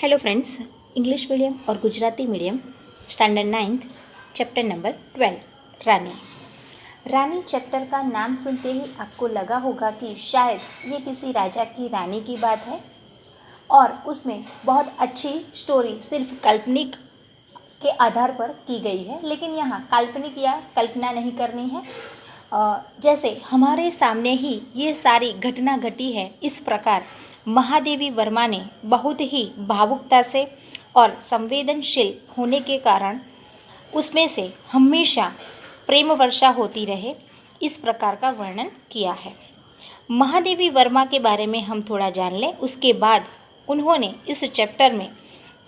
Hello friends, English medium और Gujarati medium standard 9th chapter number 12 रानी। रानी chapter का नाम सुनते ही आपको लगा होगा कि शायद ये किसी राजा की रानी की बात है और उसमें बहुत अच्छी स्टोरी सिर्फ काल्पनिक के आधार पर की गई है। लेकिन यहाँ काल्पनिक या कल्पना नहीं करनी है। जैसे हमारे सामने ही ये सारी घटना घटी है, इस प्रकार महादेवी वर्मा ने बहुत ही भावुकता से और संवेदनशील होने के कारण उसमें से हमेशा प्रेम वर्षा होती रहे, इस प्रकार का वर्णन किया है। महादेवी वर्मा के बारे में हम थोड़ा जान लें, उसके बाद उन्होंने इस चैप्टर में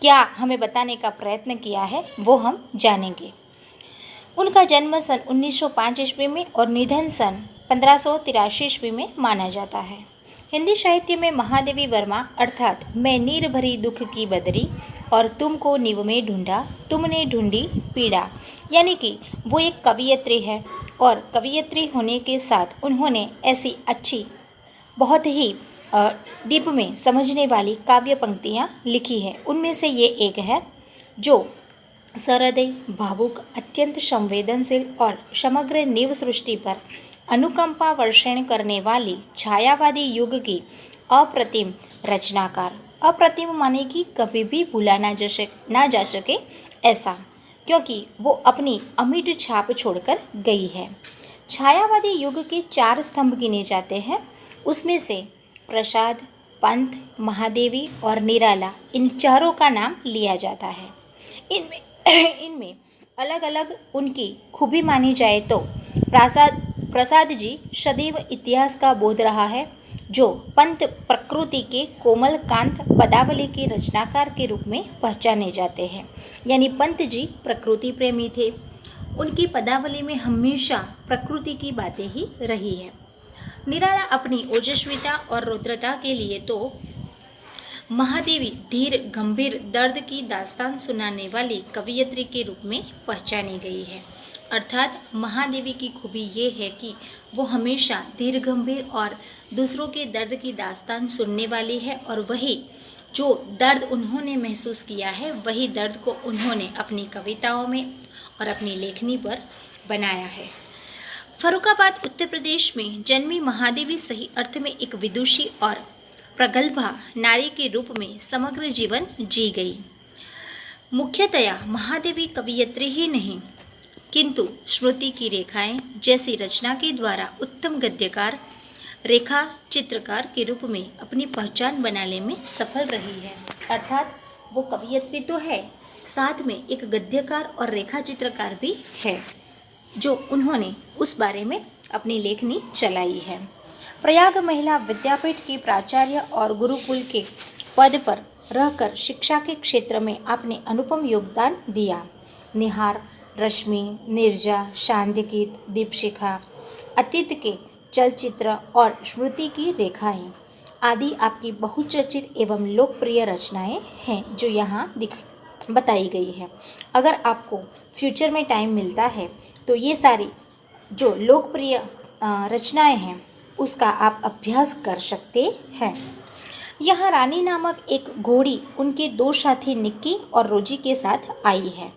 क्या हमें बताने का प्रयत्न किया है वो हम जानेंगे। उनका जन्म सन 1905 ईस्वी में और निधन सन 1583 ईस्वी में माना जाता है। हिंदी साहित्य में महादेवी वर्मा अर्थात मैं नीर भरी दुख की बदरी और तुमको नीव में ढूंढा तुमने ढूंढी पीड़ा, यानी कि वो एक कवियत्री है और कवियत्री होने के साथ उन्होंने ऐसी अच्छी बहुत ही डीप में समझने वाली काव्य पंक्तियाँ लिखी है। उनमें से ये एक है जो सहृदय, भावुक, अत्यंत संवेदनशील और समग्र नीव सृष्टि पर अनुकंपा वर्षण करने वाली छायावादी युग की अप्रतिम रचनाकार। अप्रतिम माने कि कभी भी भूला ना जा सके ऐसा, क्योंकि वो अपनी अमिट छाप छोड़कर गई है। छायावादी युग के 4 स्तंभ गिने जाते हैं, उसमें से प्रसाद, पंत, महादेवी और निराला, इन चारों का नाम लिया जाता है। इनमें अलग अलग उनकी खूबी मानी जाए तो प्रसाद जी सदैव इतिहास का बोध रहा है, जो पंत प्रकृति के कोमल कांत पदावली के रचनाकार के रूप में पहचाने जाते हैं। यानी पंत जी प्रकृति प्रेमी थे, उनकी पदावली में हमेशा प्रकृति की बातें ही रही है। निराला अपनी ओजस्विता और रौद्रता के लिए तो महादेवी धीर, गंभीर, दर्द की दास्तान सुनाने वाली कवियत्री के रूप में पहचानी गई है। अर्थात महादेवी की खूबी ये है कि वो हमेशा धीर, गंभीर और दूसरों के दर्द की दास्तान सुनने वाली है, और वही जो दर्द उन्होंने महसूस किया है वही दर्द को उन्होंने अपनी कविताओं में और अपनी लेखनी पर बनाया है। फर्रुखाबाद उत्तर प्रदेश में जन्मी महादेवी सही अर्थ में एक विदुषी और प्रगल्भा नारी के रूप में समग्र जीवन जी गई। मुख्यतया महादेवी कवियत्री ही नहीं किंतु स्मृति की रेखाएं जैसी रचना के द्वारा उत्तम गद्यकार, रेखा चित्रकार के रूप में अपनी पहचान बनाने में सफल रही है। अर्थात वो कवियत्री तो है, साथ में एक गद्यकार और रेखा चित्रकार भी है, जो उन्होंने उस बारे में अपनी लेखनी चलाई है। प्रयाग महिला विद्यापीठ की प्राचार्य और गुरुकुल के पद पर रहकर शिक्षा के क्षेत्र में आपने अनुपम योगदान दिया। निहार, रश्मि, निर्जा, शांतिगीत, दीपशिखा, अतीत के चलचित्र और स्मृति की रेखाएं आदि आपकी बहुचर्चित एवं लोकप्रिय रचनाएं हैं जो यहाँ बताई गई है। अगर आपको फ्यूचर में टाइम मिलता है तो ये सारी जो लोकप्रिय रचनाएं हैं उसका आप अभ्यास कर सकते हैं। यहाँ रानी नामक एक घोड़ी उनके 2 साथी निक्की और रोजी के साथ आई है।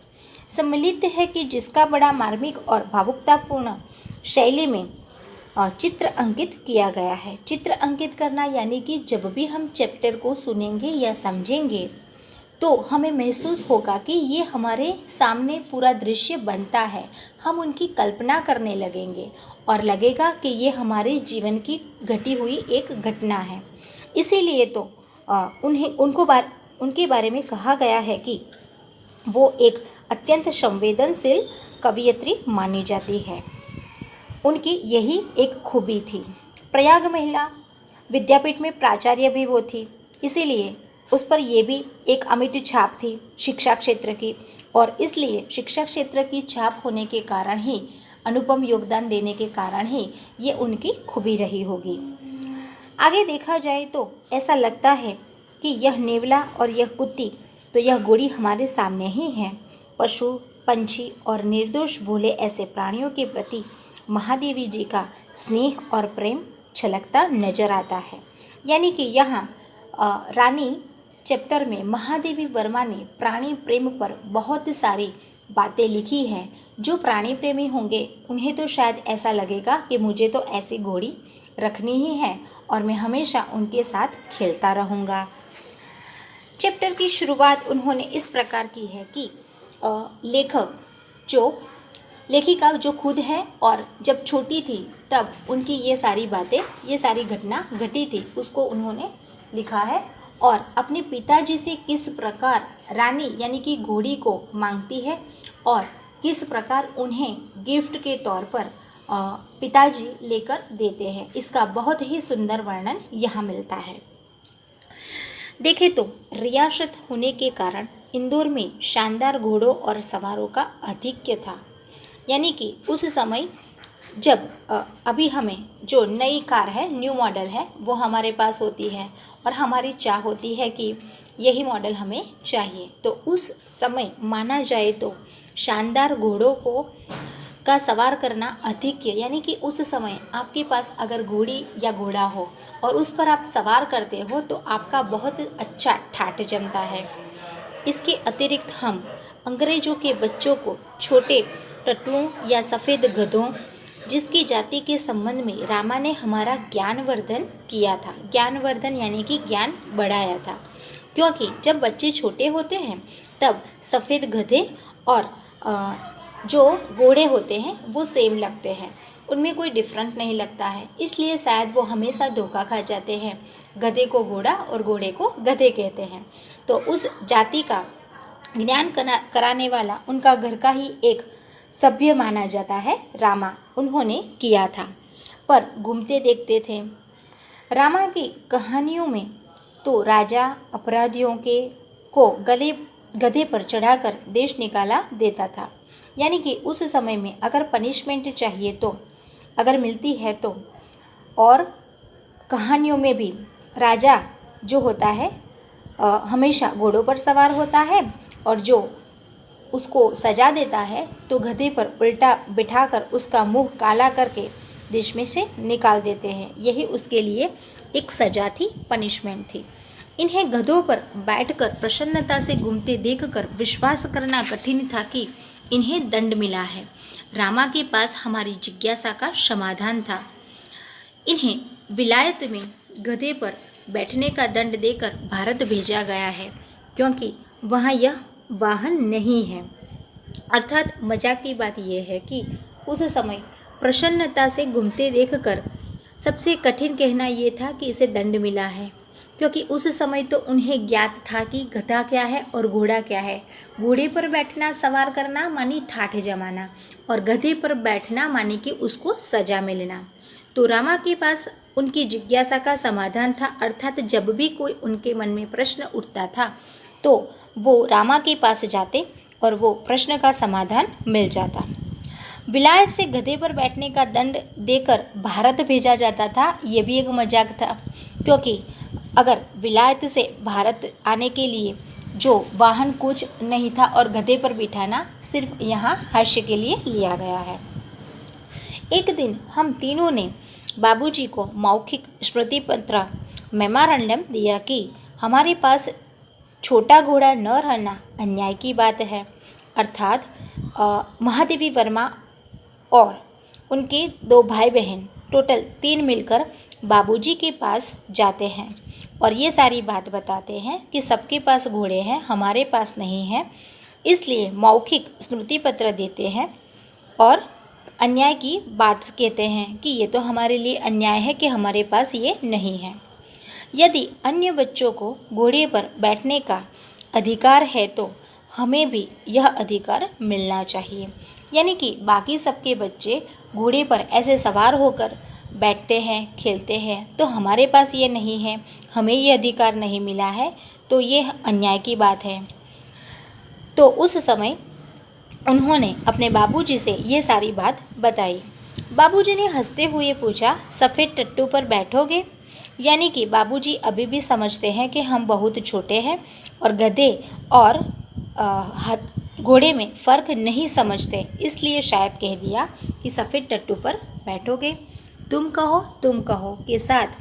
सम्मिलित है कि जिसका बड़ा मार्मिक और भावुकतापूर्ण शैली में चित्र अंकित किया गया है। चित्र अंकित करना यानी कि जब भी हम चैप्टर को सुनेंगे या समझेंगे तो हमें महसूस होगा कि ये हमारे सामने पूरा दृश्य बनता है, हम उनकी कल्पना करने लगेंगे और लगेगा कि ये हमारे जीवन की घटी हुई एक घटना है। इसीलिए तो उनके बारे में कहा गया है कि वो एक अत्यंत संवेदनशील कवियत्री मानी जाती है। उनकी यही एक खूबी थी। प्रयाग महिला विद्यापीठ में प्राचार्य भी वो थी, इसीलिए उस पर यह भी एक अमिट छाप थी शिक्षा क्षेत्र की, और इसलिए शिक्षा क्षेत्र की छाप होने के कारण ही, अनुपम योगदान देने के कारण ही ये उनकी खूबी रही होगी। आगे देखा जाए तो ऐसा लगता है कि यह नेवला और यह कुत्ती, तो यह घोड़ी हमारे सामने ही है। पशु, पंछी और निर्दोष भोले ऐसे प्राणियों के प्रति महादेवी जी का स्नेह और प्रेम छलकता नजर आता है। यानी कि यहाँ रानी चैप्टर में महादेवी वर्मा ने प्राणी प्रेम पर बहुत सारी बातें लिखी हैं। जो प्राणी प्रेमी होंगे उन्हें तो शायद ऐसा लगेगा कि मुझे तो ऐसी घोड़ी रखनी ही है और मैं हमेशा उनके साथ खेलता रहूँगा। चैप्टर की शुरुआत उन्होंने इस प्रकार की है कि लेखिका जो खुद है और जब छोटी थी तब उनकी ये सारी बातें, ये सारी घटना घटी थी, उसको उन्होंने लिखा है और अपने पिताजी से किस प्रकार रानी यानी कि घोड़ी को मांगती है और किस प्रकार उन्हें गिफ्ट के तौर पर पिताजी लेकर देते हैं, इसका बहुत ही सुंदर वर्णन यहाँ मिलता है। देखें तो रियासत होने के कारण इंदौर में शानदार घोड़ों और सवारों का आधिक्य था। यानी कि उस समय जब अभी हमें जो नई कार है, न्यू मॉडल है, वो हमारे पास होती है और हमारी चाह होती है कि यही मॉडल हमें चाहिए, तो उस समय माना जाए तो शानदार घोड़ों का सवार करना आधिक्य, यानी कि उस समय आपके पास अगर घोड़ी या घोड़ा हो और उस पर आप सवार करते हो तो आपका बहुत अच्छा ठाठ जमता है। इसके अतिरिक्त हम अंग्रेजों के बच्चों को छोटे टट्टुओं या सफ़ेद गधों जिसकी जाति के संबंध में रामा ने हमारा ज्ञानवर्धन किया था। ज्ञानवर्धन यानी कि ज्ञान बढ़ाया था, क्योंकि जब बच्चे छोटे होते हैं तब सफ़ेद गधे और जो घोड़े होते हैं वो सेम लगते हैं, उनमें कोई डिफरेंट नहीं लगता है, इसलिए शायद वो हमेशा धोखा खा जाते हैं। गधे को घोड़ा और घोड़े को गधे कहते हैं। तो उस जाति का ज्ञान कराने वाला उनका घर का ही एक सभ्य माना जाता है रामा, उन्होंने किया था। पर घूमते देखते थे। रामा की कहानियों में तो राजा अपराधियों को गधे पर चढ़ाकर देश निकाला देता था। यानी कि उस समय में अगर पनिशमेंट चाहिए तो अगर मिलती है तो, और कहानियों में भी राजा जो होता है हमेशा घोड़ों पर सवार होता है और जो उसको सजा देता है तो गधे पर उल्टा बिठाकर उसका मुंह काला करके देश में से निकाल देते हैं। यही उसके लिए एक सजा थी, पनिशमेंट थी। इन्हें गधों पर बैठकर प्रसन्नता से घूमते देखकर विश्वास करना कठिन था कि इन्हें दंड मिला है। रामा के पास हमारी जिज्ञासा का समाधान था। इन्हें विलायत में गधे पर बैठने का दंड देकर भारत भेजा गया है, क्योंकि वहाँ यह वाहन नहीं है। अर्थात मजाक की बात यह है कि उस समय प्रसन्नता से घूमते देखकर सबसे कठिन कहना ये था कि इसे दंड मिला है, क्योंकि उस समय तो उन्हें ज्ञात था कि गधा क्या है और घोड़ा क्या है। घोड़े पर बैठना, सवार करना मानी ठाठ जमाना, और गधे पर बैठना मानी कि उसको सजा मिलना। तो रामा के पास उनकी जिज्ञासा का समाधान था। अर्थात जब भी कोई उनके मन में प्रश्न उठता था तो वो रामा के पास जाते और वो प्रश्न का समाधान मिल जाता। विलायत से गधे पर बैठने का दंड देकर भारत भेजा जाता था, ये भी एक मजाक था, क्योंकि अगर विलायत से भारत आने के लिए जो वाहन कुछ नहीं था और गधे पर बिठाना सिर्फ यहाँ हास्य के लिए लिया गया है। एक दिन हम तीनों ने बाबूजी को मौखिक स्मृति पत्र मेमोरेंडम दिया कि हमारे पास छोटा घोड़ा न रहना अन्याय की बात है। अर्थात महादेवी वर्मा और उनके 2 भाई बहन टोटल 3 मिलकर बाबूजी के पास जाते हैं और ये सारी बात बताते हैं कि सबके पास घोड़े हैं, हमारे पास नहीं है, इसलिए मौखिक स्मृति पत्र देते हैं और अन्याय की बात कहते हैं कि ये तो हमारे लिए अन्याय है कि हमारे पास ये नहीं है। यदि अन्य बच्चों को घोड़े पर बैठने का अधिकार है तो हमें भी यह अधिकार मिलना चाहिए। यानी कि बाकी सबके बच्चे घोड़े पर ऐसे सवार होकर बैठते हैं, खेलते हैं, तो हमारे पास ये नहीं है, हमें ये अधिकार नहीं मिला है, तो ये अन्याय की बात है। तो उस समय उन्होंने अपने बाबूजी से ये सारी बात बताई। बाबूजी ने हंसते हुए पूछा, सफ़ेद टट्टू पर बैठोगे? यानी कि बाबूजी अभी भी समझते हैं कि हम बहुत छोटे हैं और गधे और घोड़े में फ़र्क नहीं समझते, इसलिए शायद कह दिया कि सफ़ेद टट्टू पर बैठोगे। तुम कहो के साथ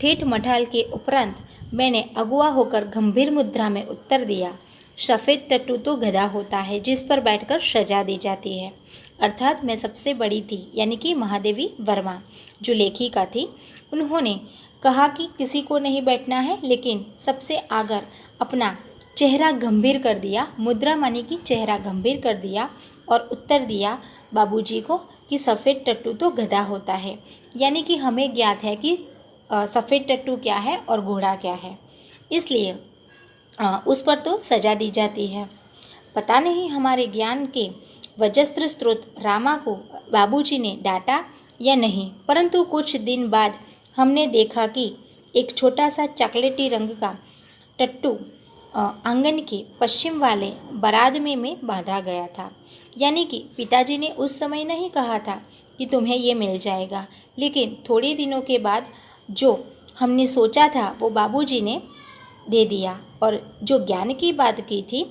ठेठ मठाल के उपरांत मैंने अगुआ होकर गंभीर मुद्रा में उत्तर दिया, सफ़ेद टट्टू तो गधा होता है जिस पर बैठकर सजा दी जाती है। अर्थात मैं सबसे बड़ी थी, यानी कि महादेवी वर्मा जो लेखिका थी। उन्होंने कहा कि किसी को नहीं बैठना है, लेकिन सबसे आगर अपना चेहरा गंभीर कर दिया, मुद्रा मानी कि चेहरा गंभीर कर दिया और उत्तर दिया बाबूजी को कि सफ़ेद टट्टू तो गधा होता है। यानी कि हमें ज्ञात है कि सफ़ेद टट्टू क्या है और घोड़ा क्या है, इसलिए उस पर तो सजा दी जाती है। पता नहीं हमारे ज्ञान के वजस्त्र स्रोत रामा को बाबूजी ने डांटा या नहीं, परंतु कुछ दिन बाद हमने देखा कि एक छोटा सा चॉकलेटी रंग का टट्टू आंगन के पश्चिम वाले बरामदे में बांधा गया था। यानी कि पिताजी ने उस समय नहीं कहा था कि तुम्हें ये मिल जाएगा, लेकिन थोड़े दिनों के बाद जो हमने सोचा था वो बाबूजी ने दे दिया। और जो ज्ञान की बात की थी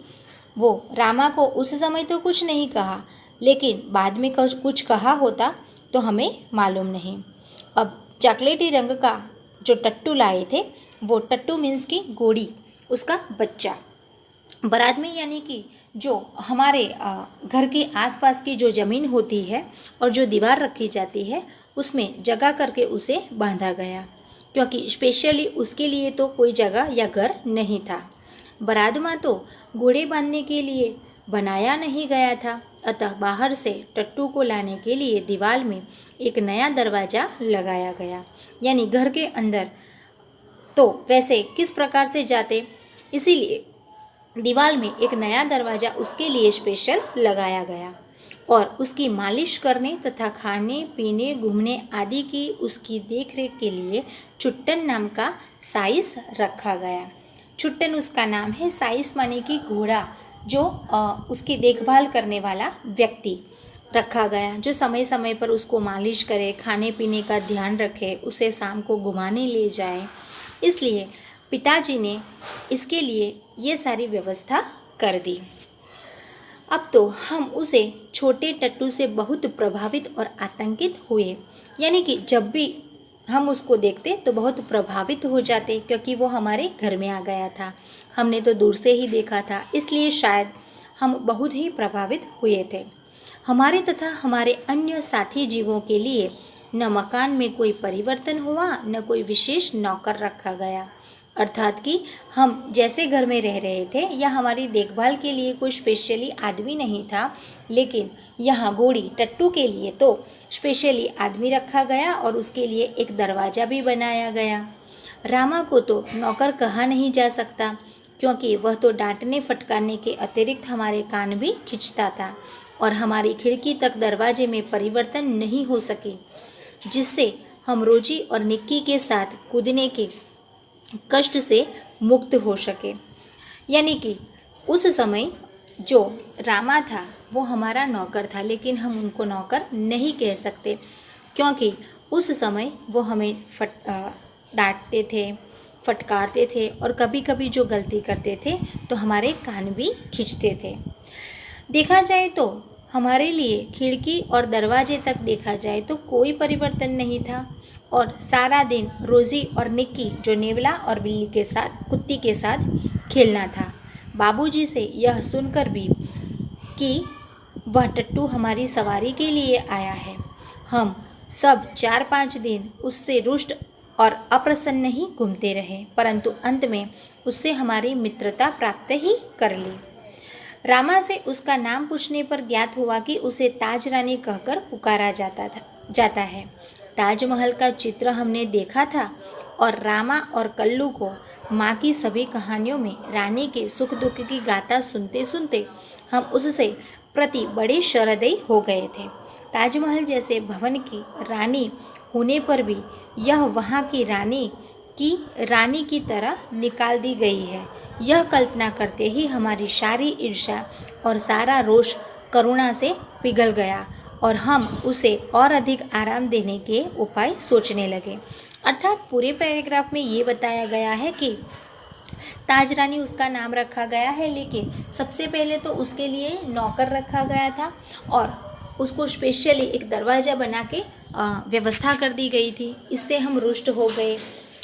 वो रामा को उस समय तो कुछ नहीं कहा, लेकिन बाद में कुछ कहा होता तो हमें मालूम नहीं। अब चॉकलेटी रंग का जो टट्टू लाए थे वो टट्टू मीन्स की गोड़ी, उसका बच्चा बारात में, यानी कि जो हमारे घर के आसपास की जो ज़मीन होती है और जो दीवार रखी जाती है उसमें जगह करके उसे बांधा गया, क्योंकि स्पेशली उसके लिए तो कोई जगह या घर नहीं था। बरादमा तो घोड़े बांधने के लिए बनाया नहीं गया था, अतः बाहर से टट्टू को लाने के लिए दीवार में एक नया दरवाज़ा लगाया गया। यानी घर के अंदर तो वैसे किस प्रकार से जाते, इसीलिए दीवार में एक नया दरवाज़ा उसके लिए स्पेशल लगाया गया और उसकी मालिश करने तथा खाने पीने घूमने आदि की उसकी देखरेख के लिए छुट्टन नाम का साइस रखा गया। छुट्टन उसका नाम है, साइस माने कि घोड़ा, जो उसकी देखभाल करने वाला व्यक्ति रखा गया, जो समय समय पर उसको मालिश करे, खाने पीने का ध्यान रखे, उसे शाम को घुमाने ले जाए। इसलिए पिताजी ने इसके लिए ये सारी व्यवस्था कर दी। अब तो हम उसे छोटे टट्टू से बहुत प्रभावित और आतंकित हुए, यानी कि जब भी हम उसको देखते तो बहुत प्रभावित हो जाते, क्योंकि वो हमारे घर में आ गया था। हमने तो दूर से ही देखा था, इसलिए शायद हम बहुत ही प्रभावित हुए थे। हमारे तथा हमारे अन्य साथी जीवों के लिए न मकान में कोई परिवर्तन हुआ, न कोई विशेष नौकर रखा गया। अर्थात कि हम जैसे घर में रह रहे थे या हमारी देखभाल के लिए कोई स्पेशली आदमी नहीं था, लेकिन यहाँ घोड़ी टट्टू के लिए तो स्पेशली आदमी रखा गया और उसके लिए एक दरवाज़ा भी बनाया गया। रामा को तो नौकर कहा नहीं जा सकता, क्योंकि वह तो डांटने फटकारने के अतिरिक्त हमारे कान भी खींचता था और हमारी खिड़की तक दरवाजे में परिवर्तन नहीं हो सके, जिससे हम रोजी और निक्की के साथ कूदने के कष्ट से मुक्त हो सके। यानी कि उस समय जो रामा था वो हमारा नौकर था, लेकिन हम उनको नौकर नहीं कह सकते, क्योंकि उस समय वो हमें डांटते थे, फटकारते थे और कभी कभी जो गलती करते थे तो हमारे कान भी खींचते थे। देखा जाए तो हमारे लिए खिड़की और दरवाजे तक देखा जाए तो कोई परिवर्तन नहीं था और सारा दिन रोज़ी और निक्की जो नेवला और बिल्ली के साथ, कुत्ती के साथ खेलना था। बाबूजी से यह सुनकर भी कि वह टट्टू हमारी सवारी के लिए आया है, हम सब 4-5 दिन उससे रुष्ट और अप्रसन्न ही घूमते रहे, परंतु अंत में उससे हमारी मित्रता प्राप्त ही कर ली। रामा से उसका नाम पूछने पर ज्ञात हुआ कि उसे ताज रानी कहकर पुकारा जाता है। ताजमहल का चित्र हमने देखा था और रामा और कल्लू को माँ की सभी कहानियों में रानी के सुख दुख की गाथा सुनते सुनते हम उससे प्रति बड़े श्रद्धेय हो गए थे। ताजमहल जैसे भवन की रानी होने पर भी यह वहाँ की रानी की तरह निकाल दी गई है। यह कल्पना करते ही हमारी सारी ईर्ष्या और सारा रोष करुणा से पिघल गया और हम उसे और अधिक आराम देने के उपाय सोचने लगे। अर्थात पूरे पैराग्राफ में ये बताया गया है कि ताज रानी उसका नाम रखा गया है, लेकिन सबसे पहले तो उसके लिए नौकर रखा गया था और उसको स्पेशली एक दरवाज़ा बना के व्यवस्था कर दी गई थी। इससे हम रुष्ट हो गए,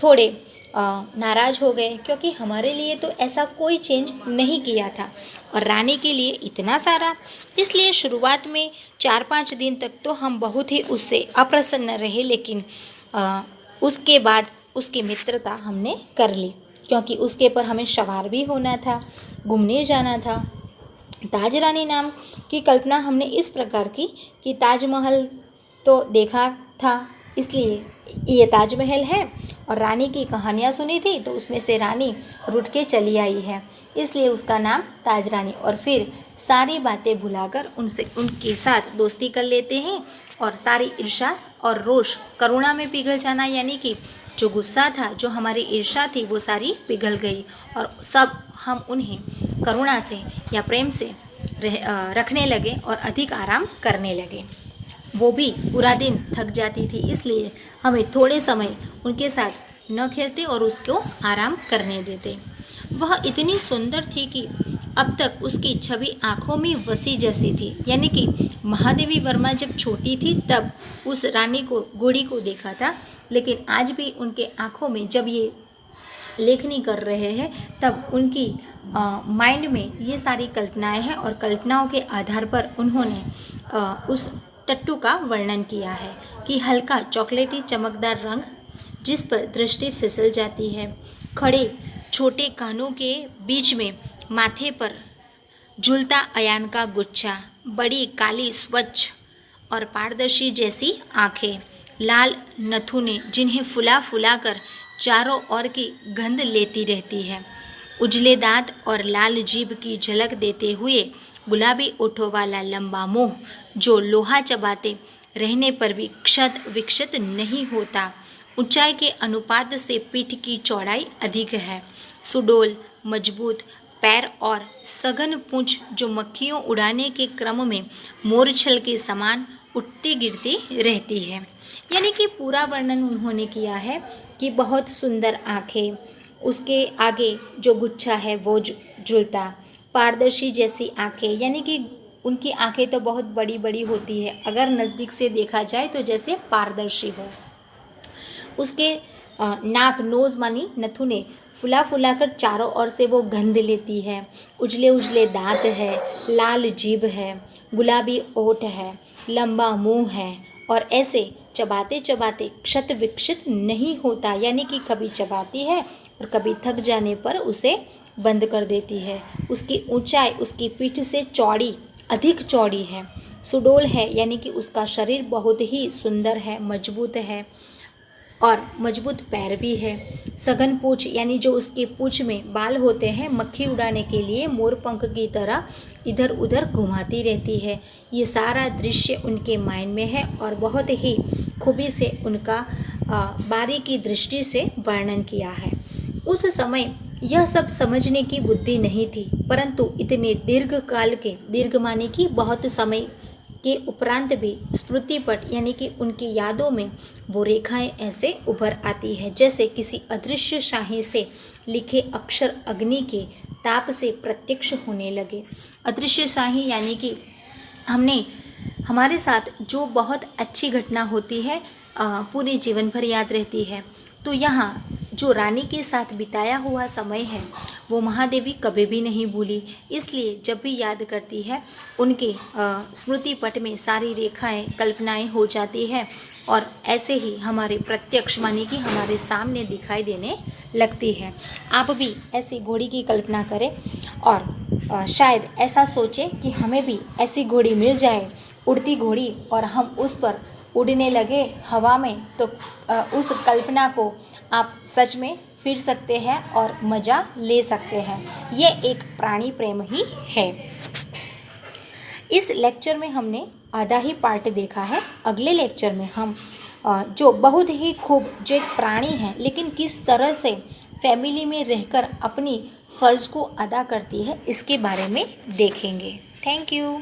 थोड़े नाराज़ हो गए, क्योंकि हमारे लिए तो ऐसा कोई चेंज नहीं किया था और रानी के लिए इतना सारा। इसलिए शुरुआत में 4-5 दिन तक तो हम बहुत ही उससे अप्रसन्न रहे, लेकिन उसके बाद उसकी मित्रता हमने कर ली, क्योंकि उसके पर हमें सवार भी होना था, घूमने जाना था। ताज रानी नाम की कल्पना हमने इस प्रकार की कि ताजमहल तो देखा था, इसलिए ये ताजमहल है, और रानी की कहानियाँ सुनी थी तो उसमें से रानी रूठ के चली आई है, इसलिए उसका नाम ताज रानी। और फिर सारी बातें भुलाकर उनके साथ दोस्ती कर लेते हैं और सारी ईर्ष्या और रोष करुणा में पिघल जाना, यानी कि जो गुस्सा था, जो हमारी ईर्ष्या थी, वो सारी पिघल गई और सब हम उन्हें करुणा से या प्रेम से रखने लगे और अधिक आराम करने लगे। वो भी पूरा दिन थक जाती थी, इसलिए हमें थोड़े समय उनके साथ न खेलते और उसको आराम करने देते। वह इतनी सुंदर थी कि अब तक उसकी छवि आँखों में वसी जैसी थी, यानी कि महादेवी वर्मा जब छोटी थी तब उस रानी को घोड़ी को देखा था, लेकिन आज भी उनके आँखों में जब ये लेखनी कर रहे हैं तब उनकी माइंड में ये सारी कल्पनाएं हैं और कल्पनाओं के आधार पर उन्होंने उस टट्टू का वर्णन किया है कि हल्का चॉकलेटी चमकदार रंग जिस पर दृष्टि फिसल जाती है, खड़े छोटे कानों के बीच में माथे पर झूलता अयान का गुच्छा, बड़ी काली स्वच्छ और पारदर्शी जैसी आँखें, लाल नथुने जिन्हें फुला फुला कर चारों ओर की गंध लेती रहती है, उजले दांत और लाल जीभ की झलक देते हुए गुलाबी ओठों वाला लंबा मुंह जो लोहा चबाते रहने पर भी क्षत विक्षत नहीं होता, ऊंचाई के अनुपात से पीठ की चौड़ाई अधिक है, सुडौल मजबूत पैर और सघन पूंछ जो मक्खियों उड़ाने के क्रम में मोरछल के समान उठती गिरती रहती है। यानी कि पूरा वर्णन उन्होंने किया है कि बहुत सुंदर आँखें, उसके आगे जो गुच्छा है वो झूलता, पारदर्शी जैसी आँखें, यानी कि उनकी आँखें तो बहुत बड़ी बड़ी होती है, अगर नज़दीक से देखा जाए तो जैसे पारदर्शी हो। उसके नाक नोज़ मानी नथुने फुला फुला कर चारों ओर से वो गंध लेती है, उजले उजले दांत है, लाल जीभ है, गुलाबी ओठ है, लंबा मुंह है और ऐसे चबाते चबाते क्षत विक्षत नहीं होता, यानी कि कभी चबाती है और कभी थक जाने पर उसे बंद कर देती है। उसकी ऊंचाई उसकी पीठ से चौड़ी अधिक चौड़ी है, सुडौल है, यानी कि उसका शरीर बहुत ही सुंदर है, मजबूत है और मजबूत पैर भी है, सघन पूंछ यानी जो उसकी पूंछ में बाल होते हैं मक्खी उड़ाने के लिए मोर पंख की तरह इधर उधर घुमाती रहती है। ये सारा दृश्य उनके माइंड में है और बहुत ही खूबी से उनका बारीकी दृष्टि से वर्णन किया है। उस समय यह सब समझने की बुद्धि नहीं थी, परंतु इतने दीर्घ काल के दीर्घ माने की बहुत समय के उपरांत भी स्मृतिपट यानी कि उनकी यादों में वो रेखाएं ऐसे उभर आती है जैसे किसी अदृश्य शाही से लिखे अक्षर अग्नि के ताप से प्रत्यक्ष होने लगे। अदृश्य शाही यानी कि हमारे साथ जो बहुत अच्छी घटना होती है पूरे जीवन भर याद रहती है, तो यहाँ जो रानी के साथ बिताया हुआ समय है वो महादेवी कभी भी नहीं भूली, इसलिए जब भी याद करती है उनके स्मृति पट में सारी रेखाएं कल्पनाएं हो जाती है और ऐसे ही हमारे प्रत्यक्ष माने कि हमारे सामने दिखाई देने लगती है। आप भी ऐसी घोड़ी की कल्पना करें और शायद ऐसा सोचें कि हमें भी ऐसी घोड़ी मिल जाए, उड़ती घोड़ी, और हम उस पर उड़ने लगे हवा में, तो उस कल्पना को आप सच में फिर सकते हैं और मज़ा ले सकते हैं। ये एक प्राणी प्रेम ही है। इस लेक्चर में हमने आधा ही पार्ट देखा है। अगले लेक्चर में हम जो बहुत ही खूब जो एक प्राणी है लेकिन किस तरह से फैमिली में रहकर अपनी फ़र्ज़ को अदा करती है इसके बारे में देखेंगे। Thank you.